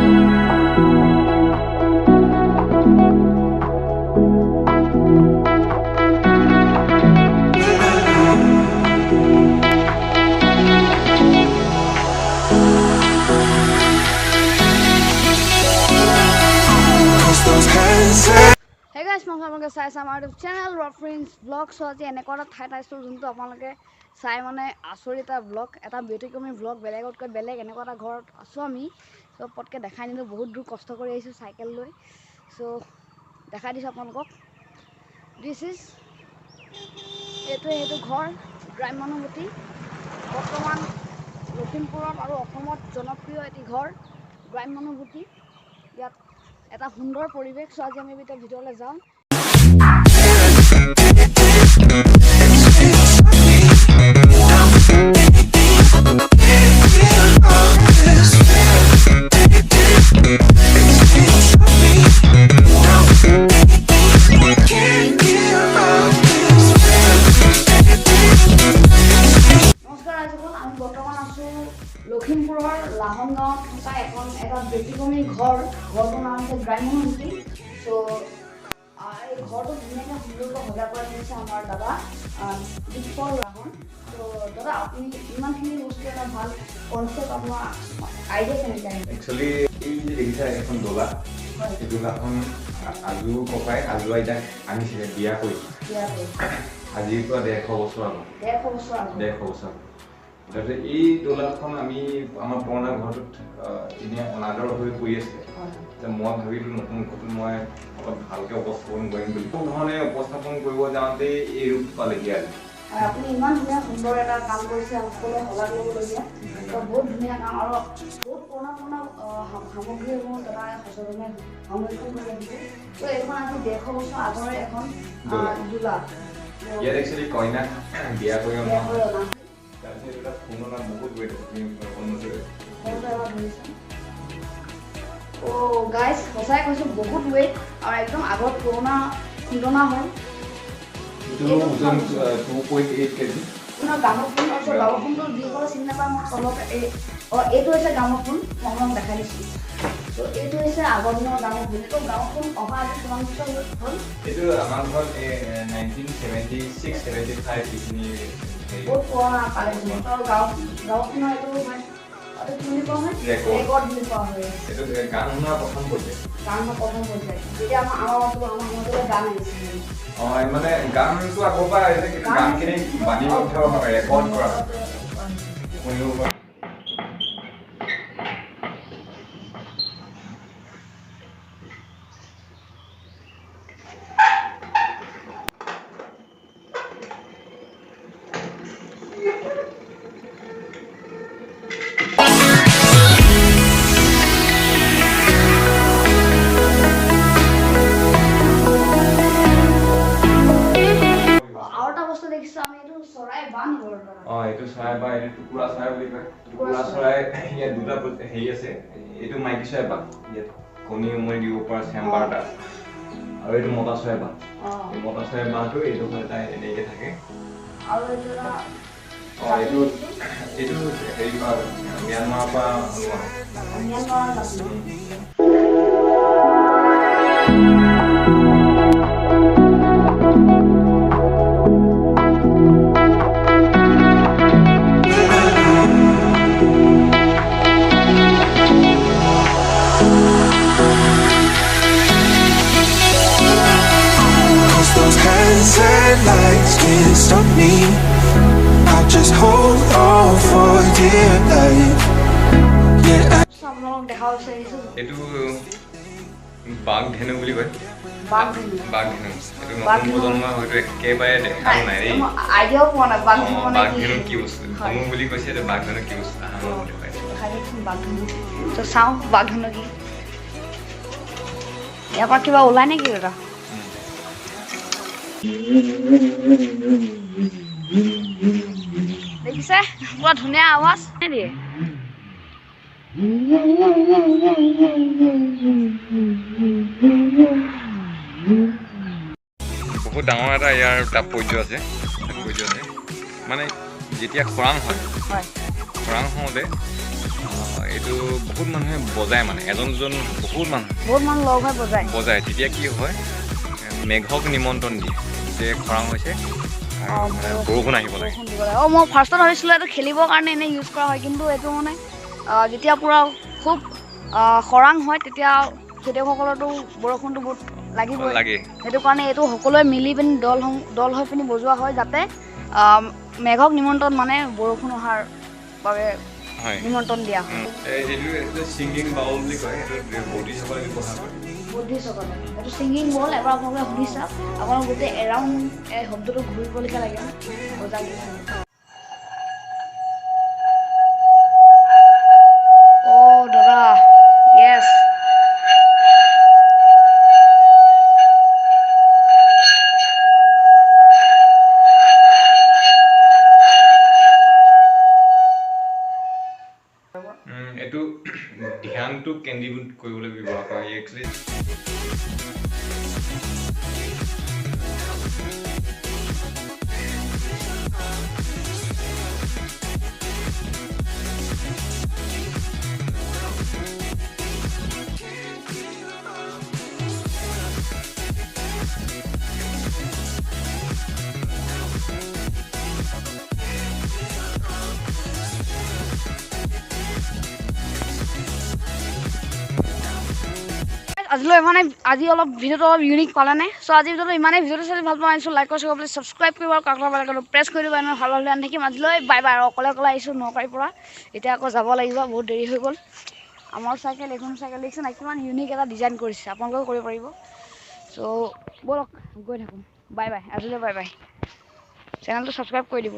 Hey guys, আপোনালোকে চাই আছে আমাৰ চেনেল ৰফ্ৰিন্স ব্লগ। চ' আজি এনেকুৱা এটা ঠাইত আহিছোঁ যোনটো আপোনালোকে চাই মানে আচৰিত এটা ব্লগ, এটা ব্যতিক্ৰমী ব্লগ, বেলেগতকৈ বেলেগ এনেকুৱা এটা ঘৰত আছোঁ আমি। চ' পটকৈ দেখাই নিদিওঁ, বহুত দূৰ কষ্ট কৰি আহিছোঁ চাইকেল লৈ। চ' দেখাই দিছোঁ আপোনালোকক। এইটো ঘৰ গ্ৰাম্যানুভূতি, বৰ্তমান লখিমপুৰত আৰু অসমত জনপ্ৰিয় এটি ঘৰ গ্ৰাম্যানুভূতি। ইয়াত এটা সুন্দৰ পৰিৱেশ। চ' আজি আমি এতিয়া ভিতৰলৈ যাওঁ। লখিমপুৰৰ লাহন গাঁৱত থকা এটা ব্যতিক্ৰমী ঘৰটোৰ নাম হৈছে গ্ৰাম্যানুভূতি। চ' এই ঘৰটো ধুনীয়াকৈ সুন্দৰকৈ সজা কৰি দিছে আমাৰ দাদা দীপৰ লাহন। ত' দাদা আপুনি ইমানখিনি বস্তু এটা ভাল কনচেপ্ট, আপোনাৰ আইডিয়া কেনেকৈ আহিছে? একচুৱেলি এই যে দেখিছা এখন দোলা, এই দোলাখন আজু ককাই আজু আইতাক আনিছিলে বিয়া কৰি আজিৰ পৰা 150 বছৰ আগত। 150 বছৰ তাৰপিছত এই দোলাখন আমি আমাৰ পুৰণা ঘৰটোত এনেই অনাদৰ হৈ পৰি আছিলে। মই ভাবিলোঁ নতুন ঘৰটোত মই অলপ ভালকৈ উপস্থাপন কৰিম বুলি। কোনো ধৰণে উপস্থাপন কৰিব যাওঁতে এই ৰূপ পালেহি আজি। আপুনি ইমান ধুনীয়া সুন্দৰ এটা কাম কৰিছে, সকলোৱে শলাগ ল'বলগীয়া। বহুত ধুনীয়া কাম আৰু বহুত পুৰণা সামগ্ৰীসমূহ দাদাই সচেতনে সংৰক্ষণ কৰি ৰাখিছে। ত' এইখন আজি 150 বছৰ আগৰে এখন দোলা। ইয়াত একচুৱেলি কইনাক বিয়া কৰি অনা তাৰপিছত এটা পুৰণা বহুত ৱেট গাইজ সঁচাই কৈছোঁ, বহুত ৱেট আৰু একদম আগত পুৰণা খুন্দনা হয়। $2.8 কেজি। গামোফোন গামোফোনটো যিসকলে চিনি নাপায় মই তলতে এইটো হৈছে গামোফোন, মই আপোনাক দেখাই দিছোঁ। ত' এইটো হৈছে আগৰ দিনৰ গামোফোন। এইটো গামোফোন অহা আজি কিমান বছৰ হ'ল? এইটো আমাৰ ঘৰত 1976-75 এইখিনি বহুত পুৰণা কালেকশ্যন। গাঁওখনৰ এইটো কি বুলি কোৱা হয়? ৰেকৰ্ড বুলি কোৱা হয়। এইটো গান শুনাৰ প্ৰথম পৰ্যায়। যেতিয়া আমাৰ মাজলৈ গান আহিছিলে। মানে গানটো আগৰ পৰা আহিছে, কিন্তু গানখিনি বাণীবদ্ধ ৰেকৰ্ড কৰা শুনিব পৰা। এইটো চৰাই বা এইটো টুকুৰা চৰাই বুলি কয়। টুকুৰা চৰাই ইয়াত দুটা হেৰি আছে। এইটো মাইকী চৰাই বাহ, ইয়াত কণী উমনি দিব পৰা চেম্বাৰ এটা, আৰু এইটো মতা চৰাই বাহ। এই মতা চৰাই বাহটো এইটো এটা এনেকৈ থাকে। এইটো হেৰি ম্যানমাৰৰ পৰা stop me. I just hold on for dear life. এইটো বাঘধেনু বুলি কয়। বাঘধেনু এইটো নতুন প্ৰজন্মই হয়তো একেবাৰে দেখা নাই। বাঘধেনু কি বস্তু ধনু বুলি কৈছে, এইটো বাঘধেনু কি বস্তু চাওঁ বাঘধেনু কি। ইয়াৰ পৰা কিবা ওলাই নেকি দাদা? দেখিছে পুৰা ধুনীয়া আৱাজ দিয়ে। বহুত ডাঙৰ এটা ইয়াৰ তাৎপৰ্য আছে। মানে যেতিয়া খৰাং হয়, খৰাং হওঁতে এইটো বহুত মানুহে বজায় মানে এজন দুজন বহুত মানুহ লগ হৈ বজায় তেতিয়া কি হয় মেঘক নিমন্ত্ৰণ দিয়ে যে খৰাং হৈছে বৰষুণ আহিব লাগে মই ফাৰ্ষ্টত ভাবিছিলোঁ এইটো খেলিবৰ কাৰণে এনেই ইউজ কৰা হয় কিন্তু এইটো মানে যেতিয়া পূৰা খুব খৰাং হয় তেতিয়া খেতিয়কসকলৰতো বৰষুণটো বহুত লাগে সেইটো কাৰণে এইটো সকলোৱে মিলি পিনি দল হৈ পিনি বজোৱা হয় যাতে মেঘক নিমন্ত্ৰণ মানে বৰষুণ অহাৰ বাবে নিমন্ত্ৰণ দিয়া হয় এইটো ছিংগিং বাউল বুলি কয় সেইটো বৌদ্ধিষ্টসকলে ব্যৱহাৰ কৰে বুদ্ধিষ্টসকলে এইটো ছিংগিং বল এবাৰ আপোনালোকে শুনি চাওক আপোনাৰ গোটেই এৰাউণ্ড এই শব্দটো ঘূৰিবলৈকে লাগে বজাই দাদা য়েছ এইটো ধ্যানটো কেন্দ্ৰীভূত কৰিবলৈ ব্যৱহাৰ কৰা হয় একচুৱেলি আজি অলপ ভিডিঅ'টো অলপ ইউনিক পালানে চ' আজি ভিডিঅ'টো ইমানেই ভিডিঅ'টো চাই ভাল পোৱা আনিছোঁ লাইক কৰিব বুলি ছাবস্ক্ৰাইব কৰিব আৰু কাষৰ বেলআইকনটো প্ৰেছ কৰি দিব ইমান ভাল আনি থাকিম আজিলৈ বাই বাই আৰু অকলে আহিছোঁ নকাৰীৰ পৰা এতিয়া আকৌ যাব লাগিব বহুত দেৰি হৈ গ'ল আমাৰ চাইকেল এইখন চাইকেল দেখিছে নাই কিমান ইউনিক এটা ডিজাইন কৰিছে আপোনালোকেও কৰিব পাৰিব চ' ব'লক গৈ থাকোঁ বাই বাই আজিলৈ বাই বাই চেনেলটো ছাবস্ক্ৰাইব কৰি দিব